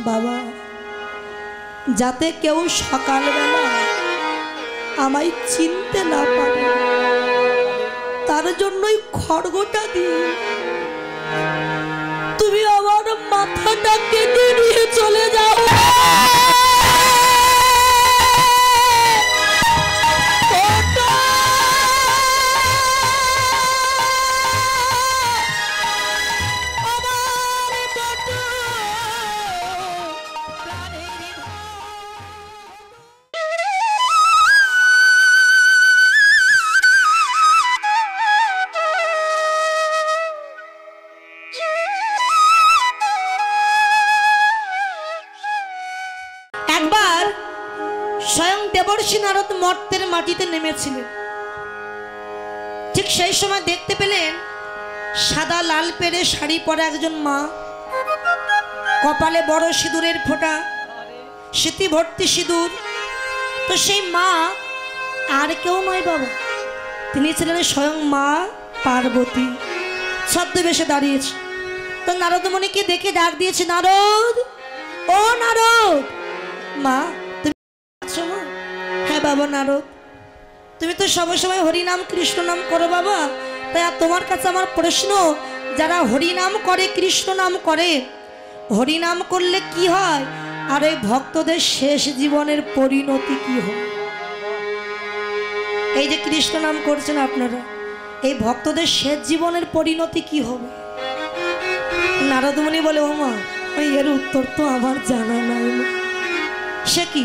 বাবা যাতে কেউ সকালবেলা আমায় চিনতে না পারে তার জন্যই খড়গটা দিয়ে তুমি আমার মাথাটা কেটে নিয়ে চলে যাও। স্বয়ং দেবর্ষি নারদ মর্তের মাটিতে নেমেছিলেন। ঠিক সেই সময় দেখতে পেলেন সাদা লাল পেরে শাড়ি পরা একজন মা, কপালে বড় সিঁদুরের ফোঁটা, স্মৃতি ভর্তি সিঁদুর। তো সেই মা আর কেউ নয় বাবা, তিনি ছিলেন স্বয়ং মা পার্বতী। ছদ্মবেশে দাঁড়িয়েছে। তো নারদমণিকে দেখে ডাক দিয়েছে, নারদ, ও নারদ। মা হ্যাঁ বাবা নারদ, তুমি তো সবসময় হরিনাম কৃষ্ণ নাম করো বাবা, তাই তোমার কাছে আমার প্রশ্ন, যারা হরিনাম করে কৃষ্ণ নাম করে, হরিনাম করলে কি হয় আর এই ভক্তদের শেষ জীবনের পরিণতি কি হয়? এই যে কৃষ্ণ নাম করছেন আপনারা, এই ভক্তদের শেষ জীবনের পরিণতি কি হবে? নারদমণি বলে, ও মা এর উত্তর তো আমার জানা নাই। সে কি,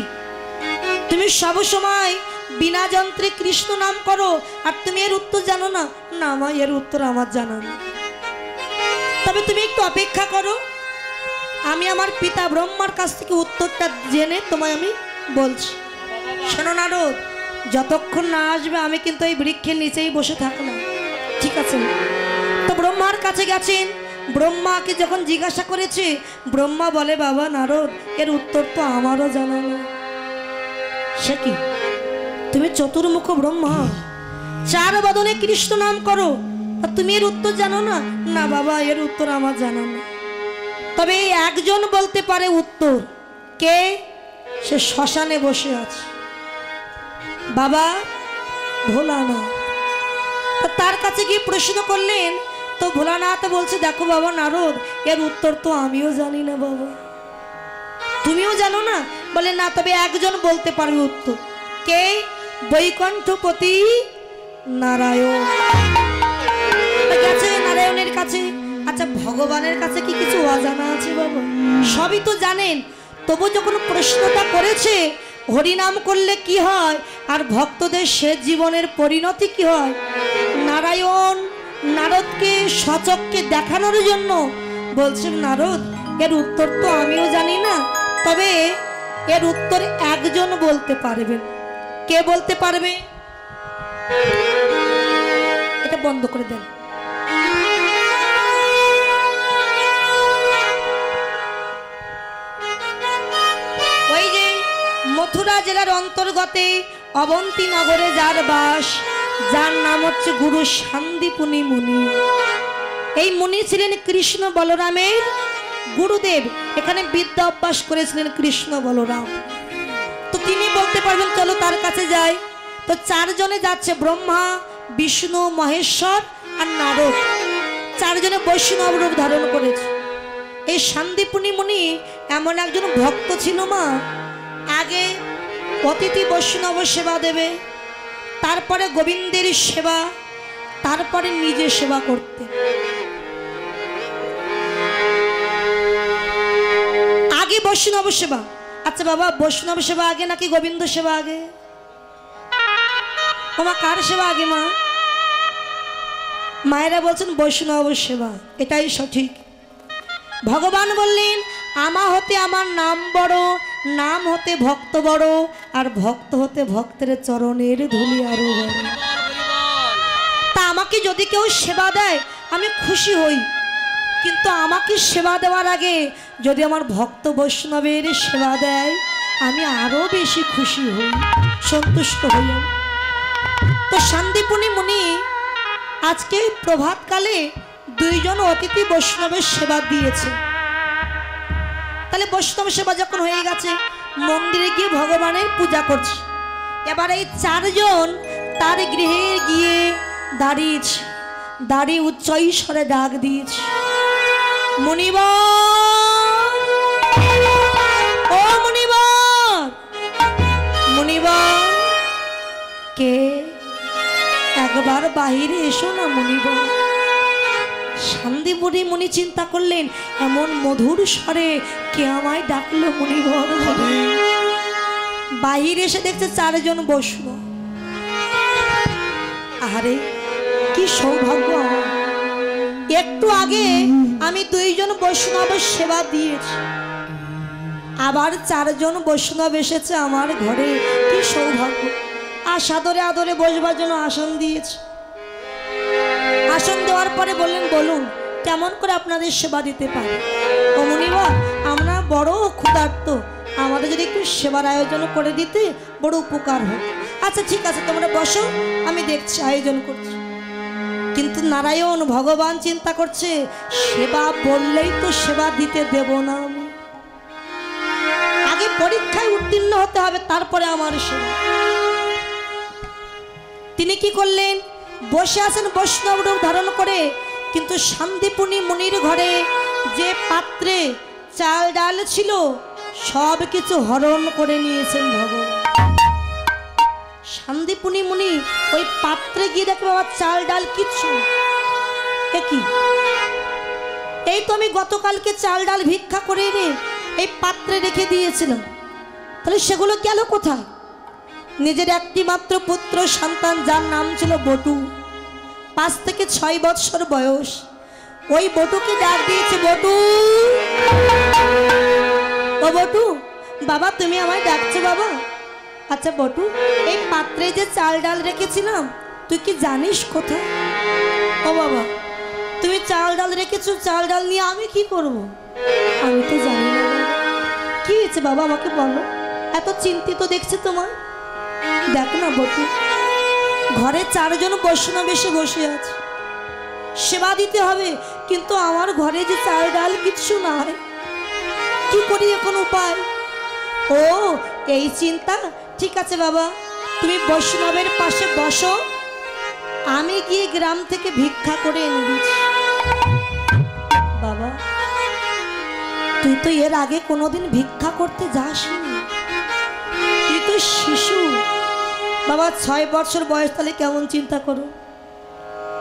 তুমি সব সময় বিনা যন্ত্রে কৃষ্ণ নাম করো আর তুমি এর উত্তর জানো না? না মা, এর উত্তর আমার জানা না। তবে তুমি একটু অপেক্ষা করো, আমি আমার পিতা ব্রহ্মার কাছ থেকে উত্তরটা জেনে তোমায় আমি বলছি। শোনো নারদ, যতক্ষণ না আসবে আমি কিন্তু এই বৃক্ষের নিচেই বসে থাকলাম, ঠিক আছে? তো ব্রহ্মার কাছে গেছেন। ব্রহ্মাকে যখন জিজ্ঞাসা করেছে, ব্রহ্মা বলে, বাবা নারদ, এর উত্তর তো আমারও জানা না। সে কি, তুমি চতুর্মুখ ব্রহ্মা, চার বদনে কৃষ্ণ নাম করো আর তুমি এর উত্তর জানো না? না বাবা, এর উত্তর আমার জানা না। তবে একজন বলতে পারে উত্তর। কে? সে শ্মশানে বসে আছে, বাবা ভোলানাথ। তার কাছে গিয়ে প্রশ্ন করলেন, তো ভোলানাথ বলছে, দেখো বাবা নারদ, এর উত্তর তো আমিও জানি না বাবা। তুমিও জানো না? বলে না, তবে একজন বলতে পারবে উত্তর। কে? বৈকুণ্ঠপতি নারায়ণ। গেছে নারায়ণের কাছে। আচ্ছা, ভগবানের কাছে কি কিছু অজানা আছে বাবা? সবই তো জানেন, তবু যখন প্রশ্নটা করেছে হরিনাম করলে কি হয় আর ভক্তদের শেষ জীবনের পরিণতি কি হয়, নারায়ণ নারদকে সচক্ষে দেখানোর জন্য বলছেন, নারদ, এর উত্তর তো আমিও জানি না, তবে এর উত্তর একজন বলতে পারবেন। কে বলতে পারবে? এটা বন্ধ করে দেন। ওই যে মথুরা জেলার অন্তর্গতে অবন্তী নগরে যার বাস, যার নাম হচ্ছে গুরু শান্তিপুনি মুনি। এই মুনি ছিলেন কৃষ্ণ বলরামের গুরুদেব। এখানে বিদ্যা অভ্যাস করেছিলেন কৃষ্ণ বলরাম। তো তিনি বলতে পারবেন, চলো তার কাছে যাই। তো চারজনে যাচ্ছে, ব্রহ্মা, বিষ্ণু, মহেশ্বর আর নারদ। চারজনে বৈষ্ণব রূপ ধারণ করেছে। এই শান্তিপুনি মুনি এমন একজন ভক্ত ছিল মা, আগে অতিথি বৈষ্ণব সেবা দেবে, তারপরে গোবিন্দের সেবা, তারপরে নিজে সেবা করতে। আগে বৈষ্ণব সেবা। আচ্ছা বাবা, বৈষ্ণব সেবা আগে নাকি গোবিন্দ সেবা আগে? মা কার সেবা আগে? মা মায়েরা বলছেন বৈষ্ণব সেবা, এটাই সঠিক। ভগবান বললেন, আমা হতে আমার নাম বড়, নাম হতে ভক্ত বড়, আর ভক্ত হতে ভক্তের চরণের ধুলি আরো বড়। তা আমাকে যদি কেউ সেবা দেয় আমি খুশি হই, কিন্তু আমাকে সেবা দেওয়ার আগে যদি আমার ভক্ত বৈষ্ণবের সেবা দেয় আমি আরো বেশি খুশি হই, সন্তুষ্ট হই। তো শান্তিপুনি মুনি আজকে প্রভাতকালে দুইজন অতিথি বৈষ্ণবের সেবা দিয়েছে। তা তাহলে বৈষ্ণব সেবা যখন হয়ে গেছে, মন্দিরে গিয়ে ভগবানের পূজা করছে। এবার এই চারজন তার গৃহে গিয়ে দাঁড়িয়েছে, দাঁড়িয়ে উচ্চ স্বরে ডাক দিয়েছে, মুনিবর, ও মুনিবর, মুনিবর কে, একবার বাহিরে এসো না মুনিবর। শান্তিপুরী মুনি চিন্তা করলেন, এমন মধুর স্বরে কে আমায় ডাকলো মুনিবর। বাহিরে এসে দেখছে চারজন বৈষ্ণব। আরে কি সৌভাগ্য আমার, একটু আগে আমি দুইজন বৈষ্ণবের সেবা দিয়েছি, আবার চারজন বৈষ্ণব এসেছে আমার ঘরে, কি সৌভাগ্য। আর সাদরে আদরে বসবার জন্য আসন দিয়েছে। আসন দেওয়ার পরে বললেন, বলুন কেমন করে আপনাদের সেবা দিতে পারি। ও মুনিবর, আমরা বড় ক্ষুধার্ত, আমাদের যদি একটু সেবার আয়োজন করে দিতে বড় উপকার হয়। আচ্ছা ঠিক আছে, তোমরা বসো, আমি দেখছি, আয়োজন করছি। কিন্তু নারায়ণ ভগবান চিন্তা করছে, সেবা বললেই তো সেবা দিতে দেব না আমি, আগে পরীক্ষায় উত্তীর্ণ হতে হবে, তারপরে আমার সেবা। তিনি কি করলেন, বসে আছেন বৈষ্ণব রূপ ধারণ করে, কিন্তু শান্তিপুরী মুনির ঘরে যে পাত্রে চাল ডাল ছিল সব কিছু হরণ করে নিয়েছেন ভগবান। শান্তিপুরী মুনি ওই পাত্রে গিয়ে দেখে, বাবা চাল ডাল কিচ্ছু, কি এই তো আমি গতকালকে চাল ডাল ভিক্ষা করে এনে এই পাত্রে রেখে দিয়েছিলাম, তাহলে সেগুলো গেল কোথায়। নিজের একটি মাত্র পুত্র সন্তান, যার নাম ছিল বটু, 5 থেকে 6 বৎসর বয়স, ওই বটুকে ডাক দিয়েছে, বটু, ও বটু, বাবা তুমি আমায় ডাকছো বাবা। আচ্ছা বটু, এই পাত্রে যে চাল ডাল রেখেছিলাম তুই কি জানিস কোথায়। ও বাবা, তুমি চাল ডাল রেখেছো, চাল ডাল নিয়ে আমি কি করব, আমি তো জানি না। কি হয়েছে বাবা আমাকে বলো, এত চিন্তিত দেখছে তোমার। দেখ না বটু, ঘরে চারজন বৈষ্ণব এসে বসে আছে, সেবা দিতে হবে, কিন্তু আমার ঘরে যে চাল ডাল কিচ্ছু নাই, কি করি এখন উপায়। ও এই চিন্তা, ঠিক আছে বাবা তুমি বৈষ্ণবের পাশে বসো, আমি গিয়ে গ্রাম থেকে ভিক্ষা করে এনে দিচ্ছি। বাবা তুই তো এর আগে কোনোদিন ভিক্ষা করতে যাসনি, তুই তো শিশু বাবা, 6 বছর বয়স, তাহলে কেমন চিন্তা করো,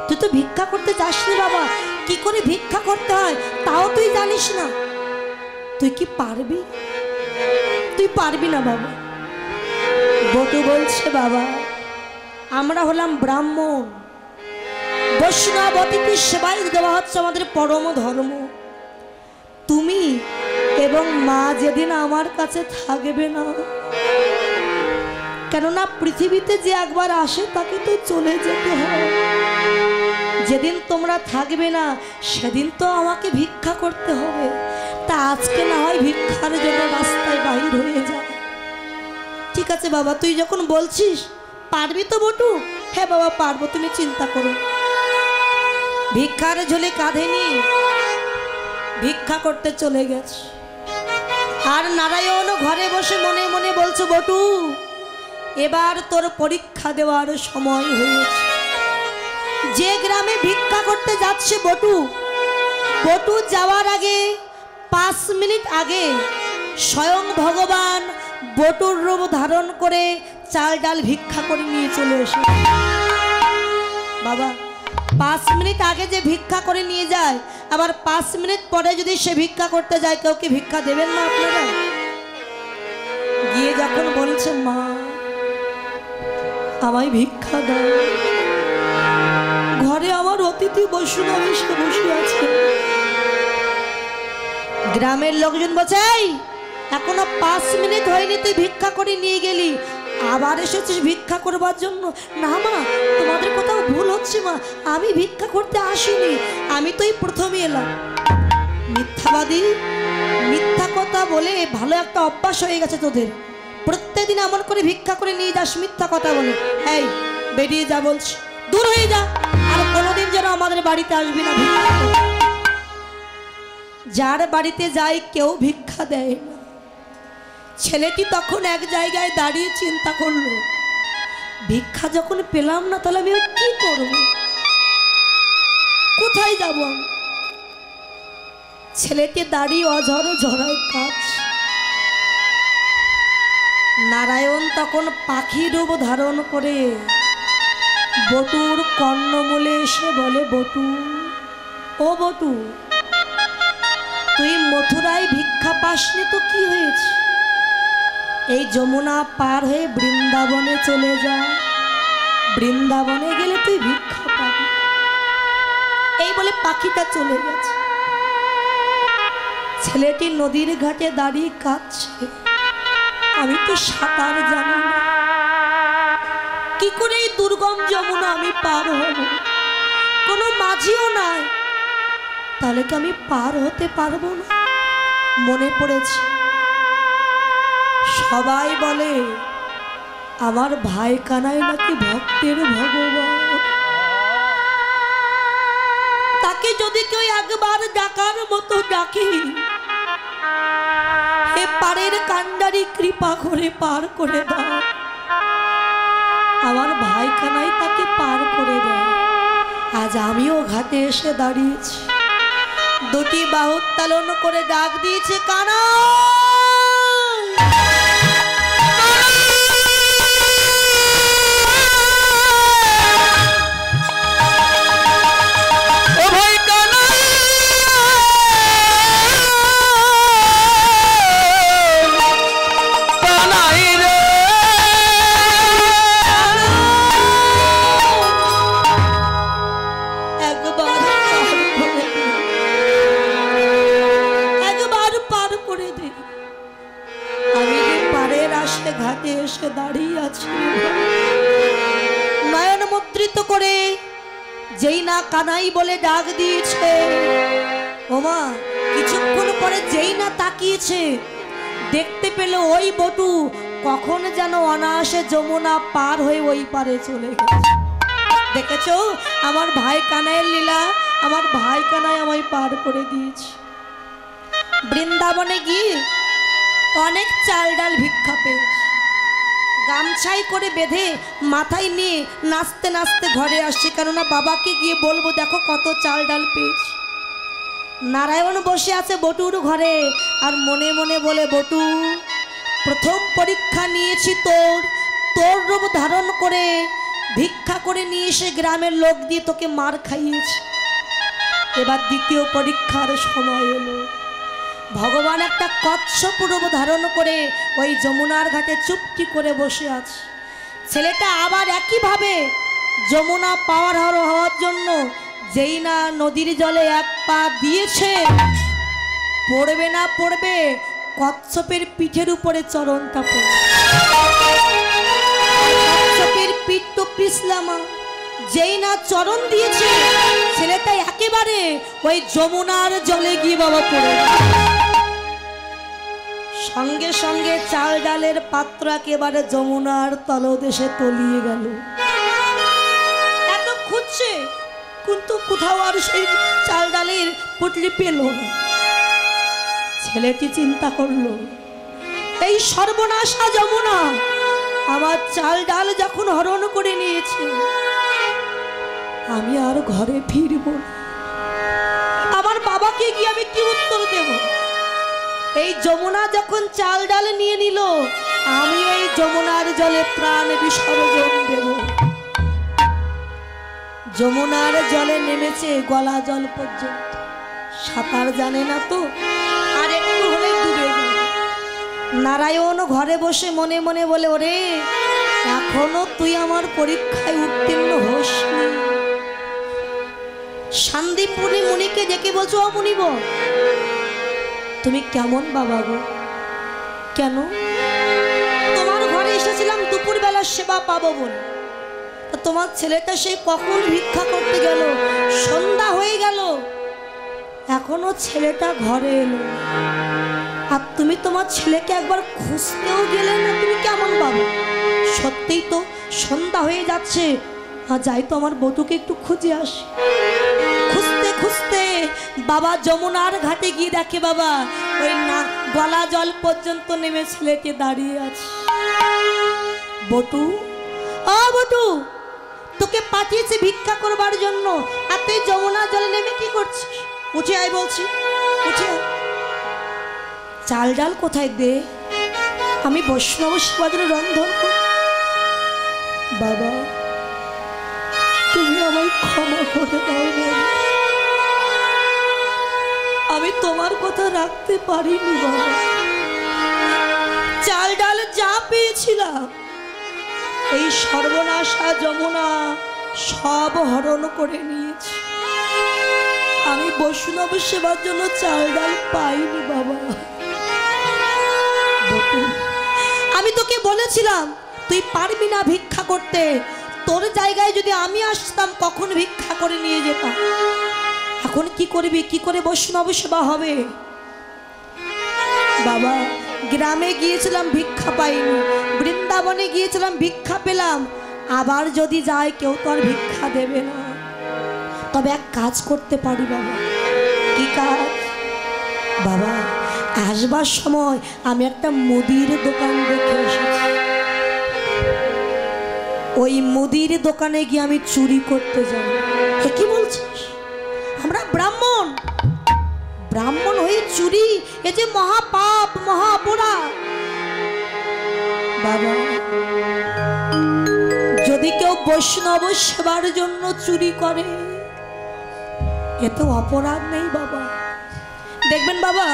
তুই তো ভিক্ষা করতে যাসনি বাবা, কি করে ভিক্ষা করতে হয় তাও তুই জানিস না, তুই কি পারবি, তুই পারবি না বাবা। বটু বলছে, বাবা আমরা হলাম ব্রাহ্মণ, বৈষ্ণব অতিথি সেবায় দেওয়া হচ্ছে আমাদের পরম ধর্ম, তুমি এবং মা যেদিন আমার কাছে থাকবে না, কেননা পৃথিবীতে যে একবার আসে তাকে তো চলে যেতে হয়, যেদিন তোমরা থাকবে না সেদিন তো আমাকে ভিক্ষা করতে হবে, তা আজকে না হয় ভিক্ষার জন্য রাস্তায় বাহির হয়ে যায়। ঠিক আছে বাবা, তুই যখন বলছিস, পারবি তো বটু। হ্যাঁ বাবা পারবো, তুমি চিন্তা করো। ভিক্ষার ঝোলে কাঁধে নিয়ে ভিক্ষা করতে চলে গেছে, আর নারায়ণ ঘরে বসে মনে মনে বলছে, বটু এবার তোর পরীক্ষা দেওয়ার সময় হয়েছে। যে গ্রামে ভিক্ষা করতে যাচ্ছে বটু, বটু যাওয়ার আগে 5 মিনিট আগে স্বয়ং ভগবান বটুর রূপ ধারণ করে চাল ডাল ভিক্ষা করে নিয়ে চলে এসে। বাবা 5 মিনিট আগে যে ভিক্ষা করে নিয়ে যায়, আবার 5 মিনিট পরে যদি সে ভিক্ষা করতে যায়, কেউ কি ভিক্ষা দেবেন না আপনারা? গিয়ে যখন বলছে, মা আমায় ভিক্ষা দাও, ঘরে আমার অতিথি বৈষ্ণব এসে বসে আছে। গ্রামের লোকজন বলছে, এখনো 5 মিনিট হয়নি তুই ভিক্ষা করে নিয়ে গেলি, আবার এসেছিস ভিক্ষা করবার জন্য? না মা, তোমাদের কোথাও ভুল হচ্ছে মা, আমি ভিক্ষা করতে আসিনি, আমি তো এই প্রথমে এলাম। মিথ্যাবাদী, মিথ্যা কথা বলে ভালো একটা অভ্যাস হয়ে গেছে তোদের, প্রত্যেকদিন এমন করে ভিক্ষা করে নিয়ে যাস, মিথ্যা কথা বলে। এই বেরিয়ে যা বলছি, দূর হয়ে যা, আর কোনোদিন যেন আমাদের বাড়িতে আসবি না। যার বাড়িতে যাই কেউ ভিক্ষা দেয় না। ছেলেটি তখন এক জায়গায় দাঁড়িয়ে চিন্তা করলো, ভিক্ষা যখন পেলাম না তাহলে আমি কি করব, কোথায় যাব? ছেলেটি দাঁড়িয়ে অঝর ঝরায় কাজ। নারায়ণ তখন পাখি রূপ ধারণ করে বটুর কর্ণমূলে এসে বলে, বটু, ও বটু, তুই মথুরায় ভিক্ষা পাসনি তো কি হয়েছে? এই যমুনা পার হয়ে বৃন্দাবনে চলে যা, বৃন্দাবনে গেলে তুই ভিক্ষা পাবি। এই বলে পাখিটা চলে গেছে। ছেলেটি নদীর ঘাটে দাঁড়িয়ে কাঁদছে, আমি তো সাঁতার জানি না, কি করে এই দুর্গম যমুনা আমি পার হব? কোনো মাঝিও নাই, তাহলে কি আমি পার হতে পারবো না? মনে পড়েছে, সবাই বলে আমার ভাই কানাই নাকি ভক্তের ভগবান, তাকে যদি কেউ একবার ডাকার মতো ডাকে, হে পারের কান্ডারি কৃপা করে পার করে দাও। আমার ভাই কানাই তাকে পার করে দেয়। আজ আমিও ঘাটে এসে দাঁড়িয়েছি, দুটি বাহু উত্তোলন করে ডাক দিয়েছে, কানা। ঘাটে এসে দাঁড়িয়ে আছি, নয়ন মুদ্রিত করে যেই না কানাই বলে ডাক দিয়েছে, ওমা কিছুক্ষণ পরে যেই না তাকিয়েছে, দেখতে পেল ওই বটু কখন যেন অনায়াসে যমুনা পার হয়ে ওই পারে চলে গেছে। দেখেছো আমার ভাই কানাইয়ের লীলা, আমার ভাই কানাই আমায় পার করে দিয়েছে। বৃন্দাবনে গিয়ে অনেক চাল ডাল ভিক্ষা পেয়েছে, গামছাই করে বেঁধে মাথায় নিয়ে নাচতে নাচতে ঘরে আসছে, কেননা বাবাকে গিয়ে বলবো দেখো কত চাল ডাল পেয়েছি। নারায়ণ বসে আছে বটুর ঘরে আর মনে মনে বলে, বটু, প্রথম পরীক্ষা নিয়েছি তোর, তোর রূপ ধারণ করে ভিক্ষা করে নিয়ে এসে গ্রামের লোক দিয়ে তোকে মার খাইয়েছি, এবার দ্বিতীয় পরীক্ষার সময় এলো। ভগবান একটা কচ্ছপ রূপ ধারণ করে ওই যমুনার ঘাটে চুপটি করে বসে আছে। ছেলেটা আবার একইভাবে যমুনা পাওয়ার হওয়ার জন্য যেই না নদীর জলে এক পা দিয়েছে, পড়বে না পড়বে কচ্ছপের পিঠের উপরে চরণটা পড়ে, কচ্ছপের পিঠ তো পিছলামা, যেই না চরণ দিয়েছে ছেলেটা একেবারে ওই যমুনার জলে গিয়ে বাবা পড়ে। সঙ্গে সঙ্গে চাল ডালের পাত্র একেবারে যমুনার তলদেশে তলিয়ে গেল। এত খুঁজছে কিন্তু কোথাও আর সেই চাল ডালের পুটলি পেল না। ছেলেটি চিন্তা করলো, এই সর্বনাশা যমুনা আমার চাল ডাল যখন হরণ করে নিয়েছে, আমি আর ঘরে ফিরব না। আমার বাবাকে গিয়ে আমি কি উত্তর দেব? এই যমুনা যখন চাল ডাল নিয়ে নিল, আমি এই যমুনার জলে প্রাণ বিসর্জন দেব। যমুনার জলে নেমেছে গলা জল পর্যন্ত, সাঁতার জানে না তো, আর একটু হলে ডুবে যাবে। নারায়ণ ঘরে বসে মনে মনে বলে, ওরে এখনো তুই আমার পরীক্ষায় উত্তীর্ণ হোসনি। সন্দীপ মুনিকে ডেকে বলছো, ও মুনিব তুমি কেমন বাবা গো? কেন? তোমার ঘরে এসেছিলাম দুপুরবেলা সেবা পাবো বলে, তোমার ছেলেটা সে কখন ভিক্ষা করতে গেল, সন্ধ্যা হয়ে গেল, এখনো ছেলেটা ঘরে এলো, আর তুমি তোমার ছেলেকে একবার খুঁজতেও গেলে না, তুমি কেমন বাবা? সত্যিই তো সন্ধ্যা হয়ে যাচ্ছে, আর যাই তো আমার বটুকে একটু খুঁজে আসি। খুঁজতে খুঁজতে বাবা যমুনার ঘাটে গিয়ে দেখে বাবা ওই না গলা জল পর্যন্ত নেমে ছেলেটি দাঁড়িয়ে আছে। বটু, ও বটু, তোকে পাঠিয়েছে ভিক্ষা করবার জন্য, আর তুই যমুনা জলে নেমে কি করছিস? উঠে আয় বলছি, উঠে আয়। চাল ডাল কোথায় দে, আমি বৈষ্ণব সেবাদের রন্ধন কর। বাবা তুমি আমায় ক্ষমা করে দাও বাবা, আমি তোমার কথা রাখতে পারিনি বাবা। চাল ডাল যা পেয়েছিলাম এই সর্বনাশা যমুনা সব হরণ করে নিয়েছে। আমি বৈষ্ণব সেবার জন্য চাল ডাল পাইনি বাবা। আমি তোকে বলেছিলাম তুই পারবি না ভিক্ষা করতে, তোর জায়গায় যদি আমি আসতাম কখন ভিক্ষা করে নিয়ে যেতাম। এখন কি করবি, কি করে বৈষ্ণব সেবা হবে? বাবা গ্রামে গিয়েছিলাম ভিক্ষা পাইনি, বৃন্দাবনে গিয়েছিলাম ভিক্ষা পেলাম, আবার যদি যায় কেউ তো আর ভিক্ষা দেবে না। তবে এক কাজ করতে পারি বাবা। কি কাজ? বাবা আসবার সময় আমি একটা মুদির দোকান দেখে এসেছি, ওই মুদির দোকানে গিয়ে আমি চুরি করতে যাব। কি বলছিস? আমরা ব্রাহ্মণ, ব্রাহ্মণ হয়ে চুরি, এ যে মহাপাপ, মহাপরাধ। বাবা যদি কেউ বৈষ্ণব সেবার জন্য চুরি করে এ তো অপরাধ নেই বাবা। দেখবেন বাবা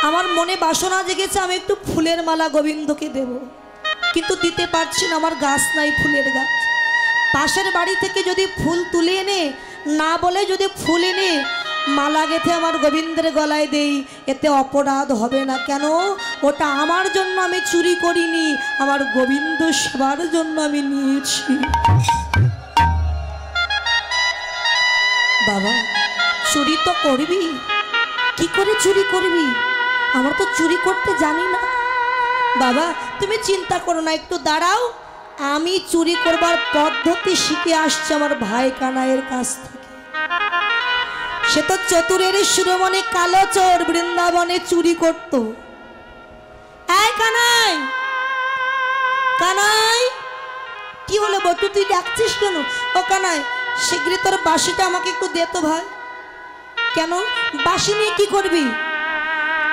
আমার মনে বাসনা জেগেছে আমি একটু ফুলের মালা গোবিন্দকে দেব, কিন্তু দিতে পারছি না, আমার গাছ নাই ফুলের গাছ। পাশের বাড়ি থেকে যদি ফুল তুলে এনে না বলে যদি ফুল এনে মালা গেঁথে আমার গোবিন্দের গলায় দেই এতে অপরাধ হবে না কেন? ওটা আমার জন্য আমি চুরি করিনি, আমার গোবিন্দ সেবার জন্য আমি নিয়েছি। বাবা চুরি তো করবি, কি করে চুরি করবি? আমরা তো চুরি করতে জানি না। বাবা তুমি চিন্তা করো না, একটু দাঁড়াও, আমি চুরি করবার পদ্ধতি শিখে আসছি আমার ভাই কানাইয়ের কাছ থেকে। সে তো চতুরের শিরোমণি কালো চোর, বৃন্দাবনে চুরি করত। এই কানাই, কানাই, কি হলো বটু তুই ডাকছিস কেন? ও কানাই শীঘ্রই তোর বাঁশিটা আমাকে একটু দে তো ভাই। কেন? বাঁশি নিয়ে কি করবি?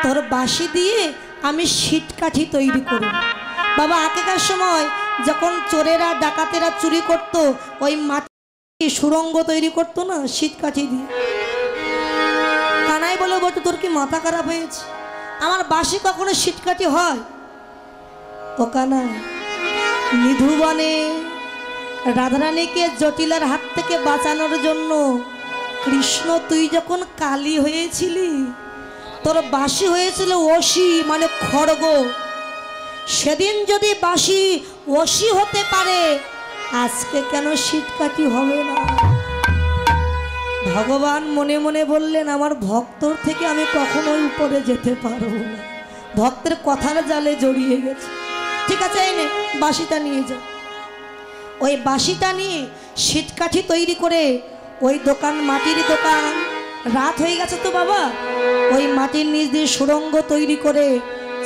তোর বাঁশি দিয়ে আমি শীতকাঠি তৈরি করব। বাবা আগেকার সময় যখন চোরেরা ডাকাতেরা চুরি করত ওই মাটি সুরঙ্গ তৈরি করতো না শীতকাঠি দিয়ে। কানাই বলে বটু তোর কি মাথা খারাপ হয়েছে? আমার বাঁশি কখনো শীতকাঠি হয়? ও কানাই নিধুবনে রাধারানীকে জটিলার হাত থেকে বাঁচানোর জন্য কৃষ্ণ তুই যখন কালী হয়েছিলি তোর বাঁশি হয়েছিল অসি, মানে খড়গ। সেদিন যদি বাঁশি অসি হতে পারে আজকে কেন শীতকাঠি হবে না? ভগবান মনে মনে বললেন আমার ভক্তর থেকে আমি কখনোই উপরে যেতে পারবো না, ভক্তের কথার জালে জড়িয়ে গেছে। ঠিক আছে এই নে বাঁশিটা নিয়ে যা। ওই বাঁশিটা নিয়ে শীতকাঠি তৈরি করে ওই দোকান, মাটির দোকান, রাত হয়ে গেছে তো বাবা, ওই মাটির নিচ দিয়ে সুড়ঙ্গ তৈরি করে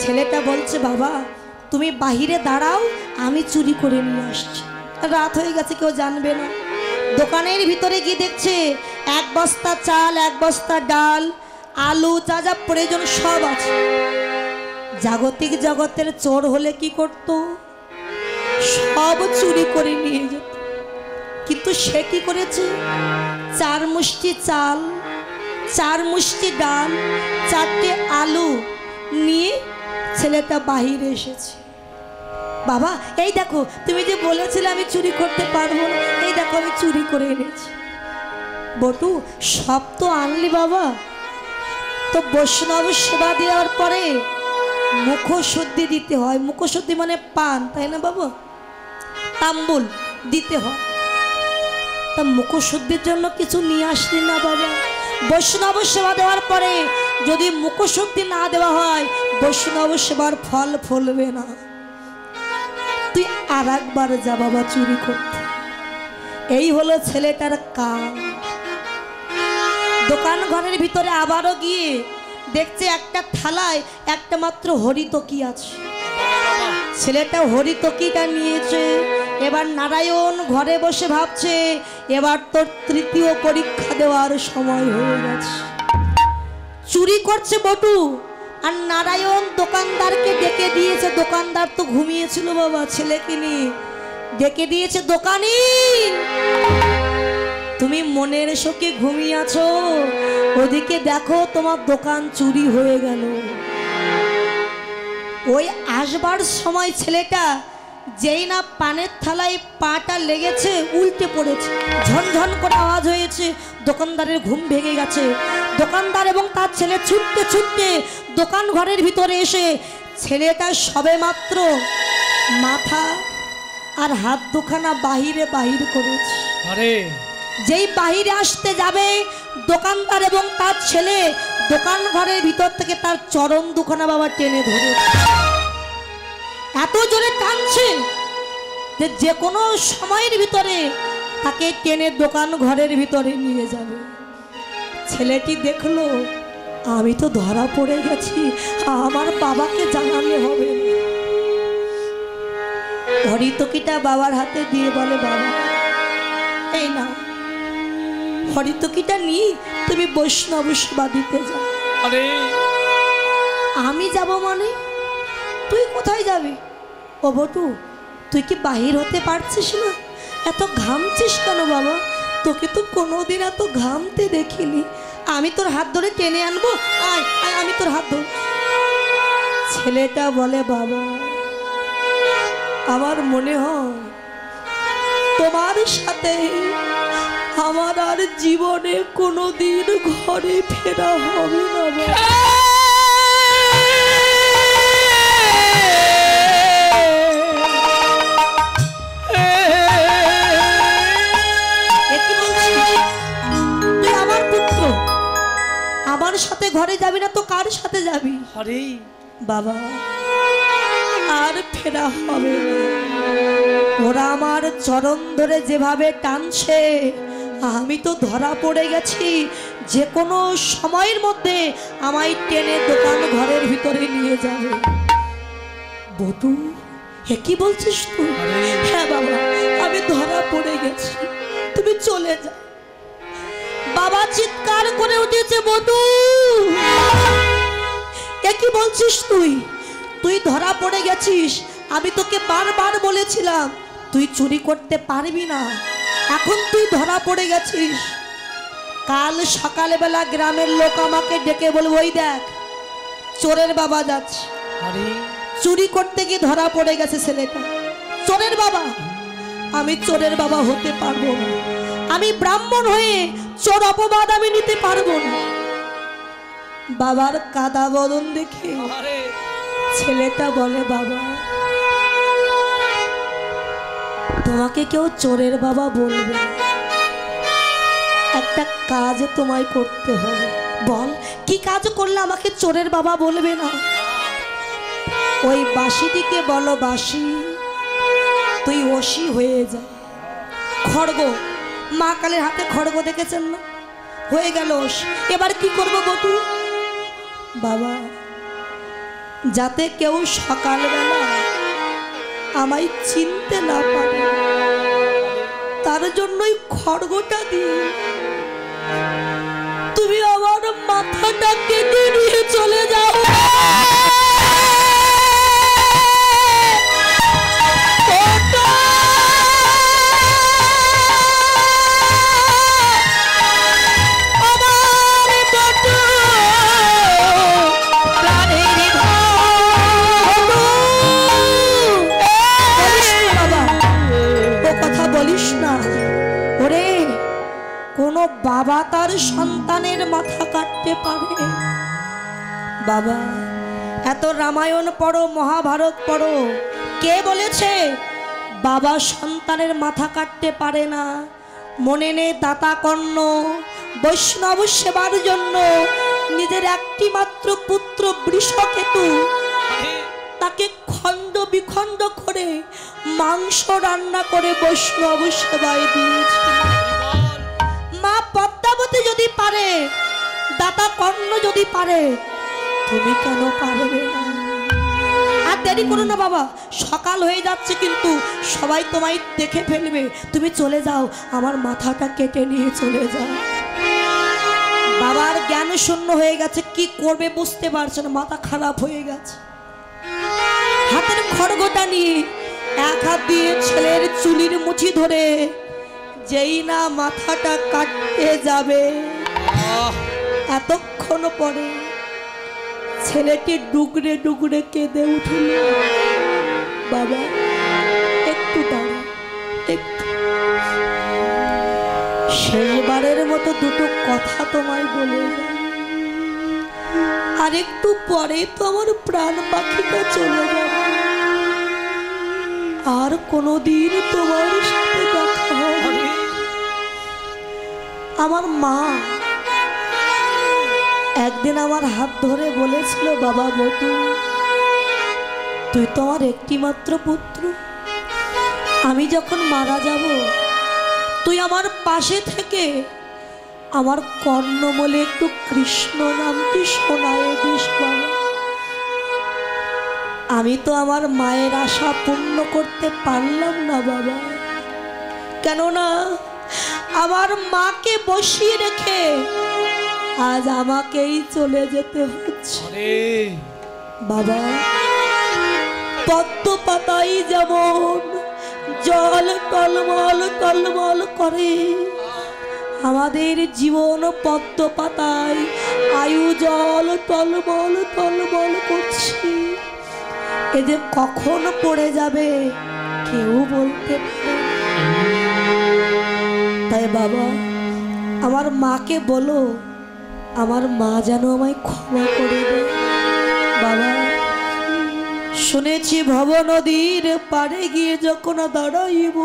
ছেলেটা বলছে বাবা তুমি বাহিরে দাঁড়াও আমি চুরি করে নিয়ে আসছি। রাত হয়ে গেছে কেউ জানবে না। দোকানের ভিতরে গিয়ে দেখছে এক বস্তা চাল, এক বস্তা ডাল, আলু, যা যা প্রয়োজন সব আছে। জাগতিক জগতের চোর হলে কি করত? সব চুরি করে নিয়ে যেত। কিন্তু সে কি করেছে? 4 মুষ্টি চাল, 4 মুষ্টি ডাল, 4টে আলু নিয়ে ছেলেটা বাহিরে এসেছে। বাবা এই দেখো তুমি যে বলেছিলে আমি চুরি করতে পারবো না, এই দেখো আমি চুরি করে এনেছি। বটু সব তো আনলি বাবা, তো বৈষ্ণব সেবা দেওয়ার পরে মুখশুদ্ধি দিতে হয়। মুখশুদ্ধি মানে পান, তাই না বাবা? তাম্বুল দিতে হয়। তা মুখশুদ্ধির জন্য কিছু নিয়ে আসলি না বাবা? বৈষ্ণব সেবা দেওয়ার পরে যদি মুখশুদ্ধি না দেওয়া হয় বৈষ্ণব সেবার ফল ফলবে না। তুই আর একবার যা বাবা চুরি করতে। এই হলো ছেলেটার কাজ। দোকান ঘরের ভিতরে আবারও গিয়ে দেখছে একটা থালায় একটা মাত্র হরিতকি আছে। ছেলেটা হরিতকিটা নিয়েছে। এবার নারায়ণ ঘরে বসে ভাবছে এবার তোর তৃতীয় পরীক্ষা দেওয়ার সময় হয়ে গেছে। চুরি করছে বটু, আর নারায়ণ দোকানদারকে ডেকে দিয়েছে। দোকানদার তো ঘুমিয়েছিল বাবা, ছেলেকে নিয়ে ডেকে দিয়েছে, দোকানি তুমি মনের শোকে ঘুমিয়ে আছো, ওদিকে দেখো তোমার দোকান চুরি হয়ে গেল। ওই আসবার সময় ছেলেটা যেই না পানের থালায় পাটা লেগেছে উল্টে পড়েছে, ঝনঝন করে আওয়াজ হয়েছে, দোকানদারের ঘুম ভেঙে গেছে। দোকানদার এবং তার ছেলে ছুটতে ছুটতে দোকান ঘরের ভিতরে এসে ছেলেটা সবে মাত্র মাথা আর হাত দুখানা বাহির করেছে। যেই বাহিরে আসতে যাবে দোকানদার এবং তার ছেলে দোকান ঘরের ভিতর থেকে তার চরণ দুখানা বাবা টেনে ধরে, এত জোরে টানছে যে কোনো সময়ের ভিতরে তাকে টেনে দোকান ঘরের ভিতরে নিয়ে যাবে। ছেলেটি দেখলো আমি তো ধরা পড়ে গেছি, আমার বাবাকে জানালে হবে। হরিতকিটা বাবার হাতে দিয়ে বলে বাবা এই না হরিতকিটা নিয়ে তুমি বৈষ্ণব সেবা দিতে যাও। আমি যাব মানে? তুই কোথায় যাবি? ও বটু তুই কি বাহির হতে পারছিস না? এত ঘামছিস কেন বাবা? তোকে তো কোনোদিন এত ঘামতে দেখিনি। আমি তোর হাত ধরে টেনে আনবো, আয় আয় আমি তোর হাত ধর। ছেলেটা বলে বাবা আমার মনে হয় তোমার সাথে আমার আর জীবনে কোনোদিন ঘরে ফেরা হবে না। তুই আমার পুত্র, আমার সাথে ঘরে যাবি না তো কার সাথে যাবি? আরে বাবা আর ফেরা হবে না। ওরা আমার চরণ ধরে যেভাবে টানছে আমি তো ধরা পড়ে গেছি, যে কোনো সময়ের মধ্যে আমায় টেনে দোকান ঘরের ভিতরে নিয়ে যাবে। বটু এ কি বলছিস তুই? হ্যাঁ বাবা আমি ধরা পড়ে গেছি, তুমি চলে যা। বাবা চিৎকার করে উঠেছে বটু এ কি বলছিস তুই? তুই ধরা পড়ে গেছিস, আমি তোকে বারবার বলেছিলাম তুই চুরি করতে পারবি না, এখন তুই ধরা পড়ে গেছিস। কাল সকালবেলা গ্রামের লোক আমাকে ডেকে বলবে ওই দেখ চোরের বাবা যাচ্ছে। চুরি করতে গিয়ে ধরা পড়ে গেছে ছেলেটা, চোরের বাবা। আমি চোরের বাবা হতে পারবো না, আমি ব্রাহ্মণ হয়ে চোর অপবাদ আমি নিতে পারবো না। বাবার কাদা বদন দেখে ছেলেটা বলে বাবা তোমাকে কেউ চোরের বাবা বলবে, একটা কাজ তোমায় করতে হবে। বল কি কাজ করলে আমাকে চোরের বাবা বলবে না? ওই বাঁশিটিকে বলো বাঁশি তুই অসি হয়ে যা। খড়গ মা কালের হাতে খড়গ দেখেছেন না, হয়ে গেল। এবার কি করবো বটু? বাবা যাতে কেউ সকালবেলা আমায় চিনতে না পারে তার জন্যই খড়গটা দিয়ে তুমি আমার মাথাটা কেটে নিয়ে চলে যাও। বাবা তার সন্তানের মাথা কাটতে পারে? বাবা এত রামায়ণ পড়ো মহাভারত পড়ো, কে বলেছে বাবা সন্তানের মাথা কাটতে পারে না? মনে নেই দাতা কর্ণ বৈষ্ণব সেবার জন্য নিজের একটি মাত্র পুত্র বৃষকেতু তাকে খণ্ড বিখণ্ড করে মাংস রান্না করে বৈষ্ণব সেবায় দিয়েছে। মা পদ্মাবতী যদি পারে, দাতা কর্ণ যদি পারে, তুমি কেন পারবে না? আর দেরি করো না বাবা, সকাল হয়ে যাচ্ছে, কিন্তু সবাই তোমায় দেখে ফেলবে। তুমি চলে যাও, আমার মাথাটা কেটে নিয়ে চলে যাও। বাবার জ্ঞান শূন্য হয়ে গেছে, কি করবে বুঝতে পারছে না, মাথা খারাপ হয়ে গেছে। হাতের খড়গটা নিয়ে এক হাত দিয়ে ছেলের চুলির মুঠি ধরে যেই না মাথাটা কাটতে যাবে, এতক্ষণ পরে ছেলেটি ডুগরে ডুগরে কেঁদে উঠল, বাবা একটু দাঁড়া, একটু শেষবারের মতো দুটো কথা তোমায় বলে যাই, আর একটু পরে তো আমার প্রাণ পাখিটা চলে যাবে, আর কোনোদিন তোমার সাথে দেখা হবে। আমার মা একদিন আমার হাত ধরে বলেছিল, বাবা বটু, তুই তো আমার একটি মাত্র পুত্র, আমি যখন মারা যাব তুই আমার পাশে থেকে আমার কর্ণ বলে একটু কৃষ্ণ নামটি শোনায় দিস বাবা। আমি তো আমার মায়ের আশা পূর্ণ করতে পারলাম না বাবা, কেননা আমার মাকে বসিয়ে রেখে আজ আমাকেই চলে যেতে হচ্ছে বাবা। পদ্ম পাতাই যেমন জল টলমল টলমল করে, আমাদের জীবন পদ্ম পাতায় আয়ু জল টলমল টলমল করছে, এ যে কখন পড়ে যাবে কেউ বলতে পারে। তাই বাবা আমার মাকে বলো, আমার মা যেন আমায় ক্ষমা করে দেয় বাবা। শুনেছি ভব নদীর পাড়ে গিয়ে যখন দাঁড়াইব,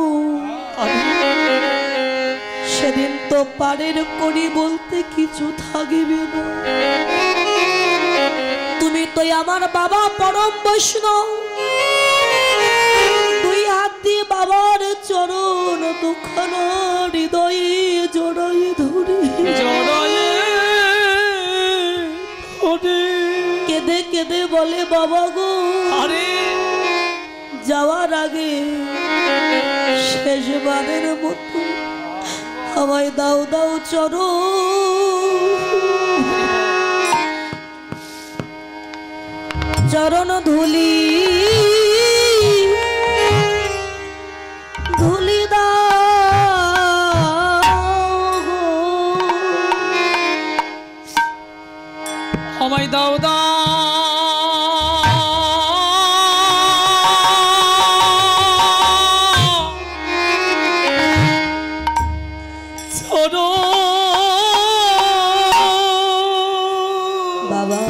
সেদিন তো পাড়ের করি বলতে কিছু থাকবে না। তুমি তো আমার বাবা পরম বৈষ্ণব, দুই হাত দিয়ে বাবার চরণ দুখানা হৃদয়ে জড়াই ধরে কেঁদে কেঁদে বলে, বাবা গো, যাওয়ার আগে শেষবারের মতো আমায় দাও দাও চরণ ধুলি ধুলি দাও, আমায় দাও দাও বাবা।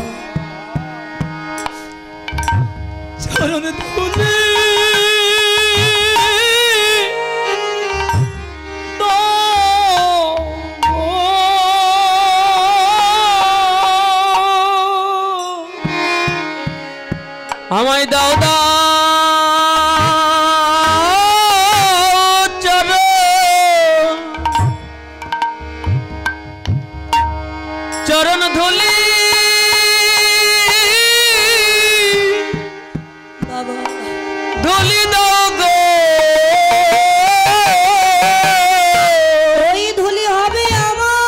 চরণ ধুলি আমায় দাও দাও চরণ ধুলি বাবা ধুলি দাও গো, ওই ধুলি হবে আমার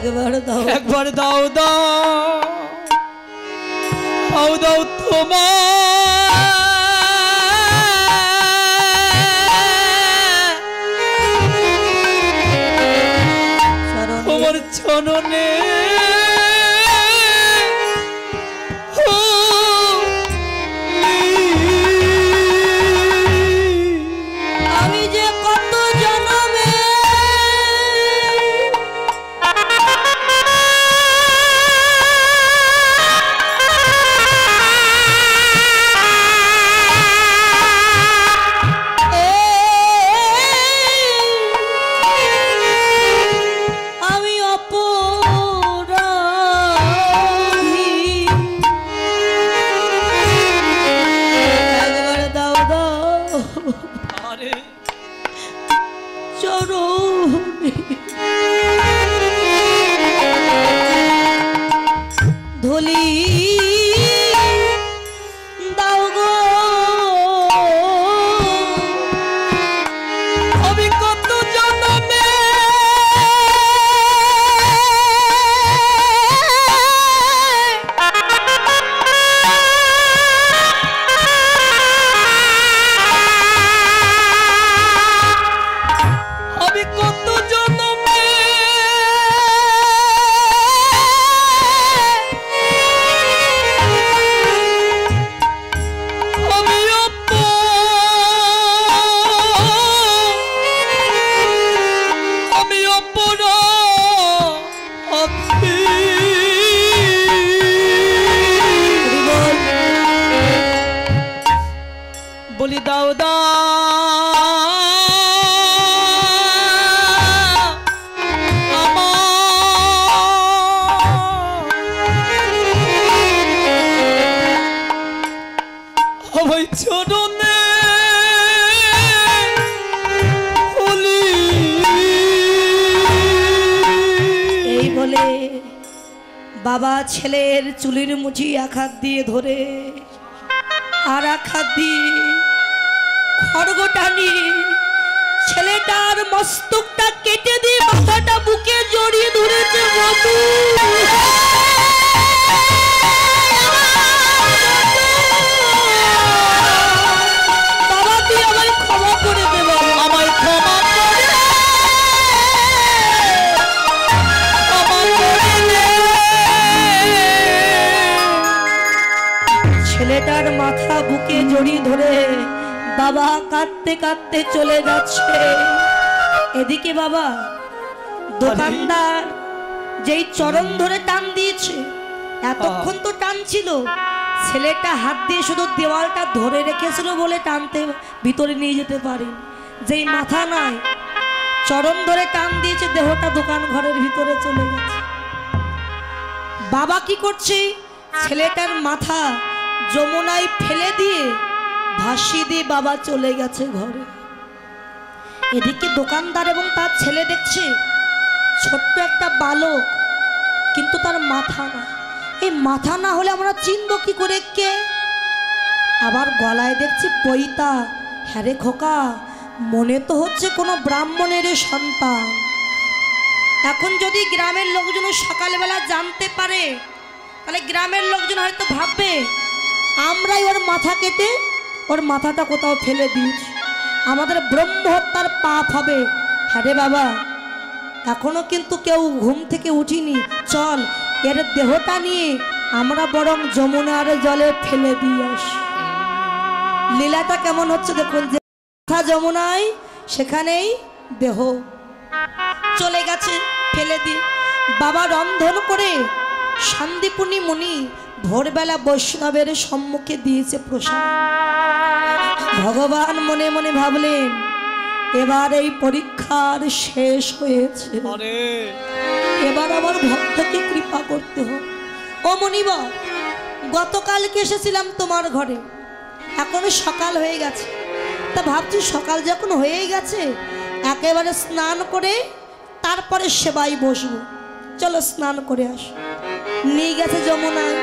একবার দাও একবার দাও দাও দাও দাও তোমার চরণে আমি যে কত জনমে আমি অপরাধী একবার দাও দাও আরে চরণে ধলি দাও গো আমি কত জনমে আমি কত জনমে আমি আমি অপরাধী বলি দাও দাও আমার চরণে হলি এই বলে বাবা ছেলের চুলের মুঠি এক হাত দিয়ে ধরে আর এক হাত দিয়ে খড়গ টানি ছেলেটার মস্তকটা কেটে দিয়ে মাথাটা বুকে জড়িয়ে ধরেছে বধূ। বাবা তুই আমায় ক্ষমা করে দে বাবা, আমায় ক্ষমা করে ছেলেটার মাথা বুকে জড়িয়ে ধরে বাবা কাঁদতে কাঁদতে চলে যাচ্ছে। এদিকে বাবা দোকানদার যেই চরণ ধরে টান দিয়েছে, এতক্ষণ তো টান ছিল, ছেলেটা হাত দিয়ে শুধু দেওয়ালটা ধরে রেখেছিল বলে টানতে ভিতরে নিয়ে যেতে পারে। যেই মাথা নাই, চরণ ধরে টান দিয়েছে, দেহটা দোকান ঘরের ভিতরে চলে গেছে। বাবা কি করছে, ছেলেটার মাথা যমুনায় ফেলে দিয়ে ভাসিয়ে দিয়ে বাবা চলে গেছে ঘরে। এদিকে দোকানদার এবং তার ছেলে দেখছে ছোট্ট একটা বালক, কিন্তু তার মাথা না। এই মাথা না হলে আমরা চিনব কি করে কে? আবার গলায় দেখছি পৈতা। হ্যাঁ রে খোকা, মনে তো হচ্ছে কোনো ব্রাহ্মণের সন্তান। এখন যদি গ্রামের লোকজন সকালবেলা জানতে পারে, তাহলে গ্রামের লোকজন হয়তো ভাববে আমরাই ওর মাথা কেটে ওর মাথাটা কোথাও ফেলে দিয়েছি, আমাদের ব্রহ্ম হত্যার পাপ হবে। হ্যাঁ রে বাবা, এখনো কিন্তু কেউ ঘুম থেকে উঠিনি, চল এর দেহটা নিয়ে আমরা বরং যমুনার জলে ফেলে দিয়ে আসি। লীলাটা কেমন হচ্ছে দেখুন, যে মাথা যমুনায় সেখানেই দেহ চলে গেছে ফেলে দিয়ে। বাবা রন্ধন করে শান্তিপুনি মুনি ভোরবেলা বৈষ্ণবের সম্মুখে দিয়েছে প্রসাদ। ভগবান মনে মনে ভাবলেন এবার এই পরীক্ষার শেষ হয়েছে, এবার আমার ভক্তকে কৃপা করতে হবে। ও মুনিবর, গতকালকে এসেছিলাম তোমার ঘরে, এখনো সকাল হয়ে গেছে, তা ভাবছি সকাল যখন হয়ে গেছে একেবারে স্নান করে তারপরে সেবাই বসবো, চলো স্নান করে আস। নিয়ে গেছে যমুনায়,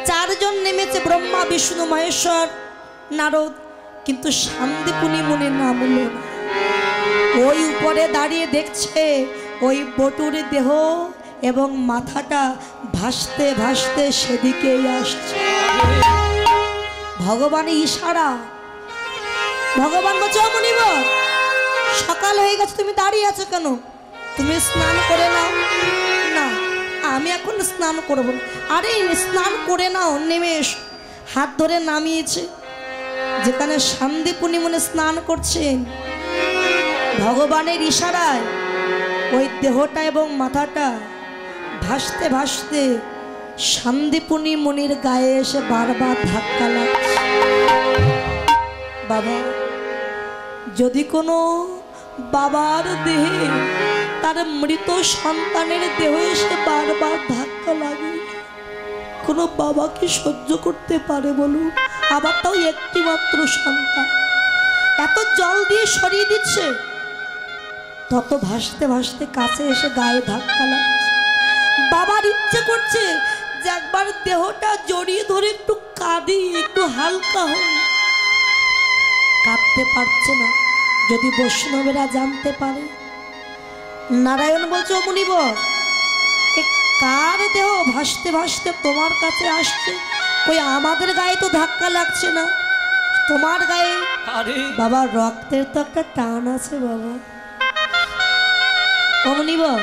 চারজন নেমেছে, ব্রহ্মা বিষ্ণু মহেশ্বর নারদ, কিন্তু শান্তিপুনি মুনি নামলো না। ওই উপরে দাঁড়িয়ে দেখছে ওই বটুর দেহ এবং মাথাটা ভাসতে ভাসতে সেদিকেই আসছে। ভগবানের ইশারা। ভগবান বলছে, ও মুনিবর, সকাল হয়ে গেছে, তুমি দাঁড়িয়ে আছো কেন? তুমি স্নান করে নাও। না, আমি এখন স্নান করব না। আরে স্নান করে নাও, নেমে এসো। হাত ধরে নামিয়েছে যেখানে শান্তিপুনি মুনি স্নান করছেন। ভগবানের ইশারায় ওই দেহটা এবং মাথাটা ভাসতে ভাসতে শান্তিপুনি মুনির গায়ে এসে বারবার ধাক্কা লাগছে। বাবা, যদি কোনো বাবার দেহে তার মৃত সন্তানের দেহ এসে বারবার ধাক্কা লাগে, কোনো বাবা কি সহ্য করতে পারে বলুন? আবার তাও একটি মাত্র সন্তান, এত জল দিয়ে সরিয়ে দিচ্ছে, তত ভাসতে ভাসতে কাছে এসে গায়ে ধাক্কা লাগছে। বাবার ইচ্ছে করছে যে একবার দেহটা জড়িয়ে ধরে একটু কাঁদি, একটু হালকা হই। কাঁদতে পারছে না, যদি বৈষ্ণবেরা জানতে পারে। নারায়ণ বলছে, ও মুনিবর, কার দেহ ভাসতে ভাসতে তোমার কাছে আসছে? কই আমাদের গায়ে তো ধাক্কা লাগছে না, তোমার গায়ে। বাবা, রক্তের তো একটা টান আছে বাবা। ও মুনিবর,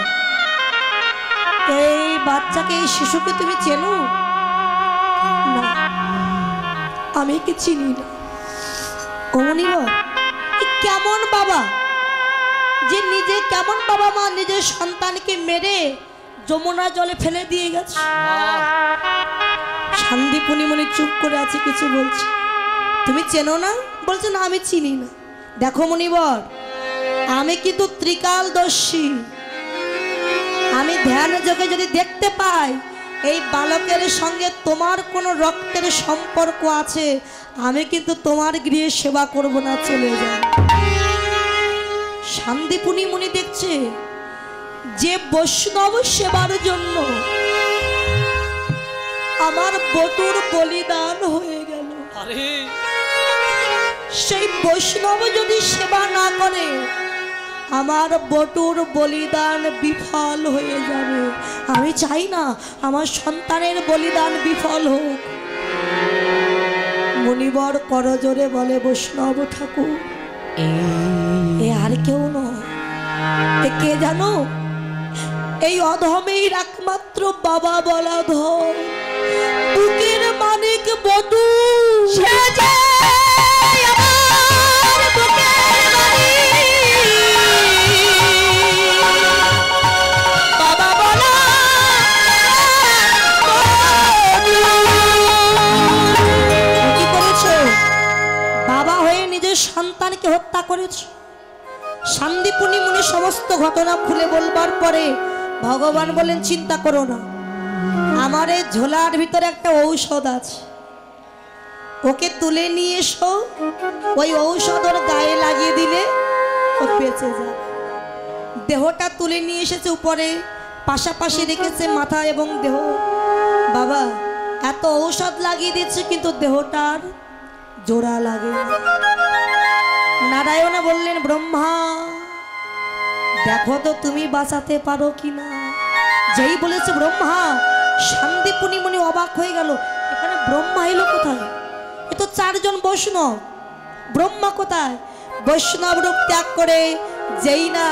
এই বাচ্চাকে, এই শিশুকে তুমি চেনো? না, আমি কি চিনি না। ও মুনিবর, কেমন বাবা যে নিজে, কেমন বাবা মা নিজের সন্তানকে মেরে যমুনা জলে ফেলে দিয়ে গেছে? শান্তিপুনি মুনি চুপ করে আছে, কিছু বলছে। তুমি চেনো না? বলছে, না আমি চিনি না। দেখো মুনিবর, আমি কিন্তু ত্রিকালদর্শী। আমি ধ্যান যোগে যদি দেখতে পাই এই বালকের সঙ্গে তোমার কোনো রক্তের সম্পর্ক আছে, আমি কিন্তু তোমার গৃহে সেবা করব না, চলে যাই। শান্তিপুনি মুনি দেখছে যে বৈষ্ণব সেবার জন্য আমার বটুর বলিদান হয়ে গেল, সেই বৈষ্ণব যদি সেবা না করে আমার বটুর বলিদান বিফল হয়ে যাবে। আমি চাই না আমার সন্তানের বলিদান বিফল হোক। মুনিবর করজোরে বলে, বৈষ্ণব ঠাকুর, এ আর কেউ নয়, এ কে জানো? এই অধমের একমাত্র বাবা বলা ধর, বুকের মানিক বটু। সন্তানকে হত্যা করেছে। শান্তিপুনি মুনি সমস্ত ঘটনা খুলে বলবার পরে ভগবান বলেন, চিন্তা করো না, আমার এই ঝোলার ভিতরে একটা ঔষধ আছে, ওকে তুলে নিয়ে এসো, ওই ঔষধ ওর গায়ে লাগিয়ে দিলে ও বেঁচে যাবে। দেহটা তুলে নিয়ে এসেছে, উপরে পাশাপাশি রেখেছে মাথা এবং দেহ। বাবা, এত ঔষধ লাগিয়ে দিচ্ছে কিন্তু দেহটার জোড়া লাগে না। নারায়ণ বললেন, ব্রহ্মা দেখো তো তুমি বাঁচাতে পারো কিনা। যেই বলেছে ব্রহ্মা, শান্তিপুনি মুনি অবাক হয়ে গেল, এখানে ব্রহ্মা এলো কোথায়? এ তো চারজন বৈষ্ণব, ব্রহ্মা কোথায়? বৈষ্ণব রূপ ত্যাগ করে যেই না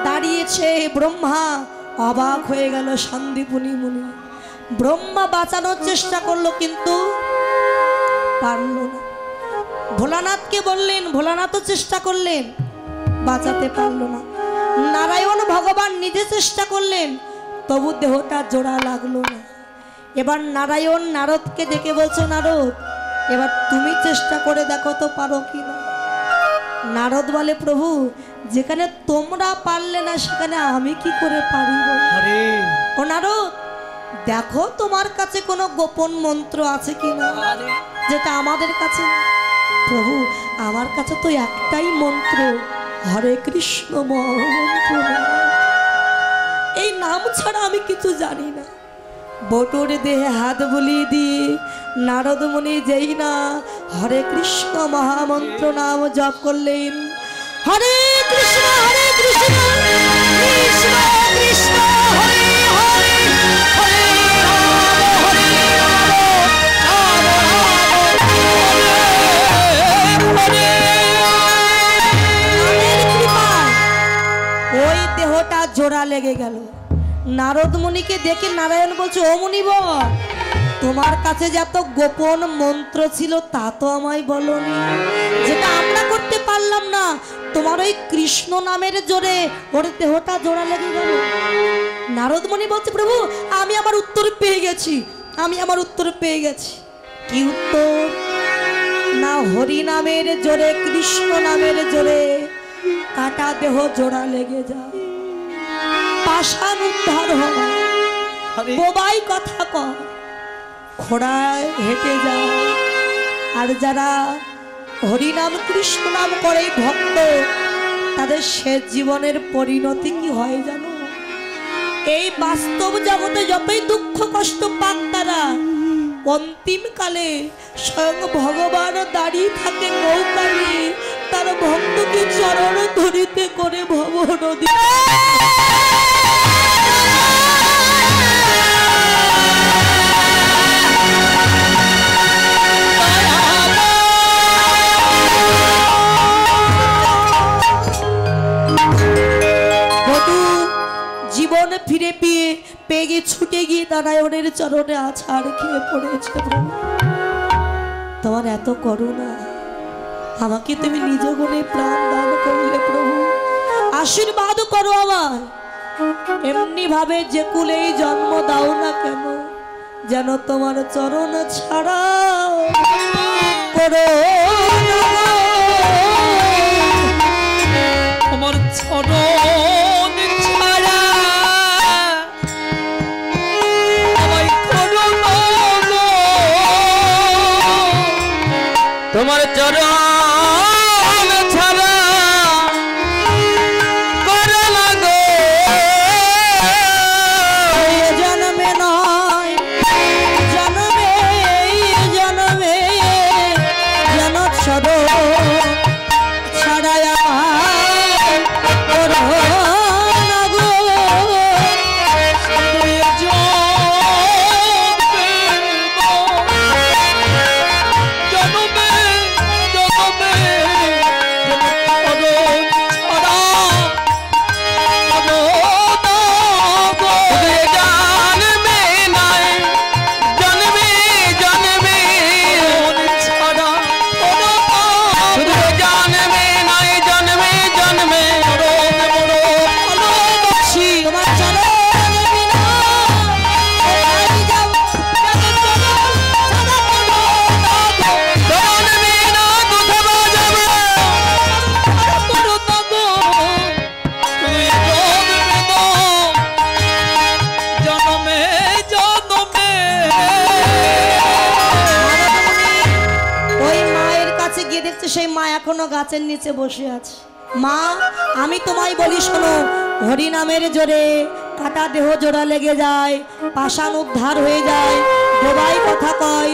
দাঁড়িয়েছে ব্রহ্মা, অবাক হয়ে গেল শান্তিপুনি মুনি। ব্রহ্মা বাঁচানোর চেষ্টা করলো কিন্তু পারল না। ভোলানাথকে বললেন, ভোলানাথও চেষ্টা করলেন, বাঁচাতে পারল না। নারায়ণ ভগবান নিজে চেষ্টা করলেন, তবু দেহটা জোড়া লাগলো না। এবার নারায়ণ নারদকে ডেকে বলছে, নারদ এবার তুমি চেষ্টা করে দেখো তো পারো কিনা। নারদ বলে, প্রভু যেখানে তোমরা পারলে না সেখানে আমি কি করে পারি? ও নারদ, দেখো তোমার কাছে কোনো গোপন মন্ত্র আছে কিনা যেটা আমাদের কাছে। প্রভু আমার কাছে তো একটাই মন্ত্র, হরে কৃষ্ণ মহামন্ত্র, এই নাম ছাড়া আমি কিছু জানি না। বটুর দেহে হাত বুলিয়ে দিয়ে নারদ মুনি যেই না হরে কৃষ্ণ মহামন্ত্র নাম জপ করলেন, হরে কৃষ্ণ কৃষ্ণ দেহটা জোড়া লেগে গেল। নারদ মুনিকে দেখে নারায়ণ বলছে, ও মুনিবর, তোমার কাছে যত গোপন মন্ত্র ছিল তা তো আমায় বলনি, যেটা আমরা করতে পারলাম না, তোমার ওই কৃষ্ণ নামের জোরে ওর দেহটা জোড়া লেগে গেল। নারদ মুনি বলছে, প্রভু আমি আমার উত্তর পেয়ে গেছি, আমি আমার উত্তর পেয়ে গেছি। কি উত্তর? না হরি নামের জোরে, কৃষ্ণ নামের জোরে কাটা দেহ জোড়া লেগে যায়, পাষাণ উদ্ধার হয়, বোবাই কথা কয়, ঘোড়ায় হেঁটে যায়। আর যারা হরিনাম কৃষ্ণ নাম করে ভক্ত, তাদের শেষ জীবনের পরিণতি কি হয় জানো? এই বাস্তব জগতে যতই দুঃখ কষ্ট পাক তারা, অন্তিম কালে স্বয়ং ভগবান দাঁড়িয়ে থাকে নৌকায়, তার ভক্তকে চরণ ধরিতে করে ভব নদী। জীবন ফিরে পেয়ে গিয়ে ছুটে গিয়ে নারায়ণের চরণে আছাড় খেয়ে পড়েছে। তোমার এত করুণা, আমাকে তুমি নিজ গুণে প্রাণ দান করলে প্রভু, আশীর্বাদ করো আমার, এমনি ভাবে যে কুলেই জন্ম দাও না কেন, যেন তোমার চরণ ছাড়া করো আমার চরণ ছাড়া আমায় করো না গো, তোমার চরণ ছাড়া করো না গো। জন্মে নয় জন্মে জন্মে জন ছাড়ায়া সেই মা এখনো গাছের নিচে বসে আছে। মা আমি তোমায় বলি শোনো, হরি নামের জোরে কাটা দেহ জোড়া লেগে যায়, পাষাণ উদ্ধার হয়ে যায়, বোবাই কথা কয়,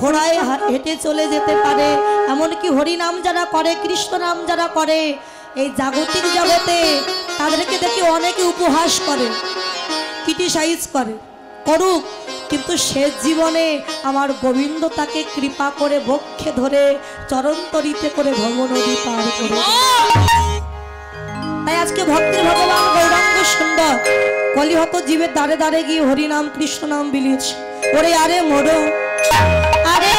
ঘোড়ায় হেঁটে চলে যেতে পারে। এমনকি হরি নাম যারা করে, কৃষ্ণ নাম যারা করে, এই জাগতিক জগতে তাদেরকে দেখে অনেকে উপহাস করে, ক্রিটিসাইজ করে, করুক, কিন্তু শেষ জীবনে আমার গোবিন্দ তাকে কৃপা করে বক্ষে ধরে চরণতরিতে করে ভবনদী পার করে। তাই আজকে ভক্তের ভগবান গৌরাঙ্গ সুন্দর কলিহত জীবের দ্বারে দ্বারে গিয়ে হরি নাম কৃষ্ণ নাম বিলিয়েছে। ওরে আরে মোড়ো আরে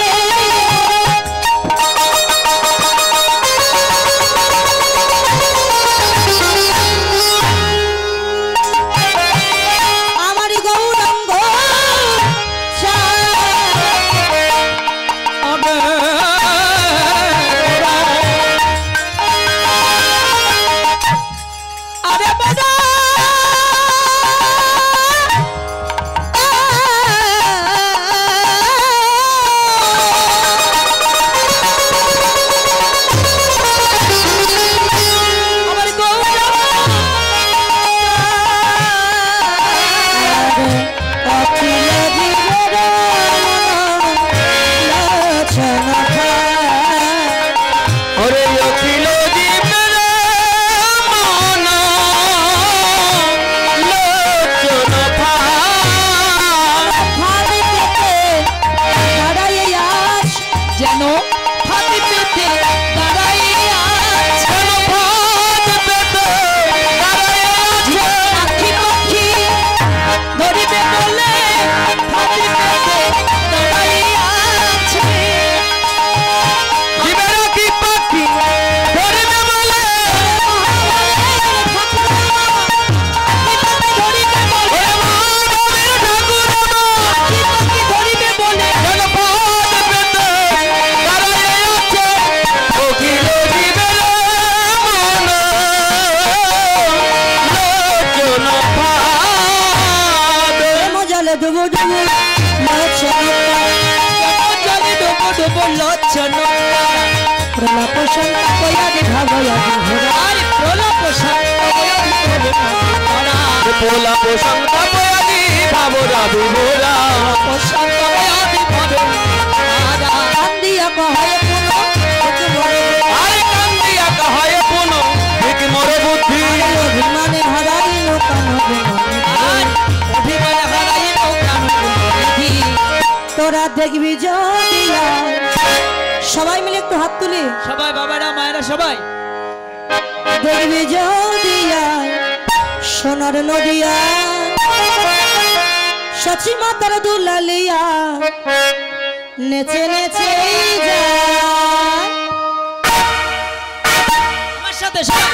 প্রলাপ সন্তাপয়াদি ভাবয়াদি ঘোরা আর প্রলাপ সন্তাপয়াদি প্রলাপ সন্তাপয়াদি ভাবরা বিভোরা সন্তাপয়াদি ভাবরা কান্দিয়া কহে পুনঃ আরে কান্দিয়া কহে পুনঃ ঠিক মোর বুদ্ধি অভিমানে হারাইল কান অভিমানে হারাইল কান বুদ্ধি তোরা দেখবি যদিয়া সবাই মিলে একটু হাত তুলি সবাই বাবারা মায়েরা সবাই দেখবি যদিয়া সোনার নদিয়া সচি মাতার দুলালিয়া নেচে নেচে যায় আমার সাথে সবাই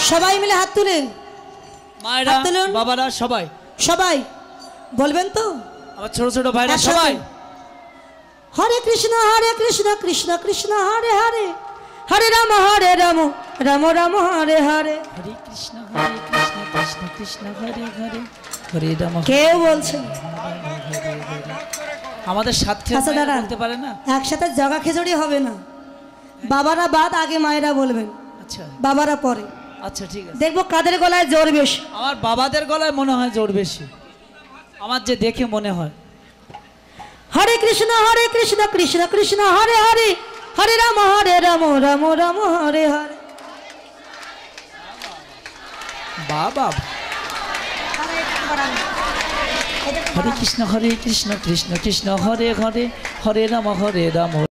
সবাই মিলে হাত তুলেন মায়েরা হাত তুলুন। বাবারা সবাই সবাই বলবেন তো আমার ছোট ছোট ভাইরা একসাথে। সবাই হরে কৃষ্ণ কৃষ্ণ কৃষ্ণ হরে হরে হরে রাম রাম রাম হরে হরে হরে কৃষ্ণ কৃষ্ণ কৃষ্ণ হরে হরে হরে রাম কেউ বলছেন আমাদের সাথে আচ্ছা দাঁড়া বলতে পারে না একসাথে জগা খিচুড়ি হবে না বাবারা বাদ আগে মায়েরা বলবেন আচ্ছা বাবারা পরে আচ্ছা ঠিক আছে দেখবো কাদের গলায় জোর বেশি আমার বাবাদের গলায় মনে হয় জোর বেশি আমার যে দেখে মনে হয় হরে কৃষ্ণ কৃষ্ণ কৃষ্ণ হরে হরে হরে রাম রাম রাম হরে হরে বাবা হরে কৃষ্ণ কৃষ্ণ কৃষ্ণ হরে হরে হরে রাম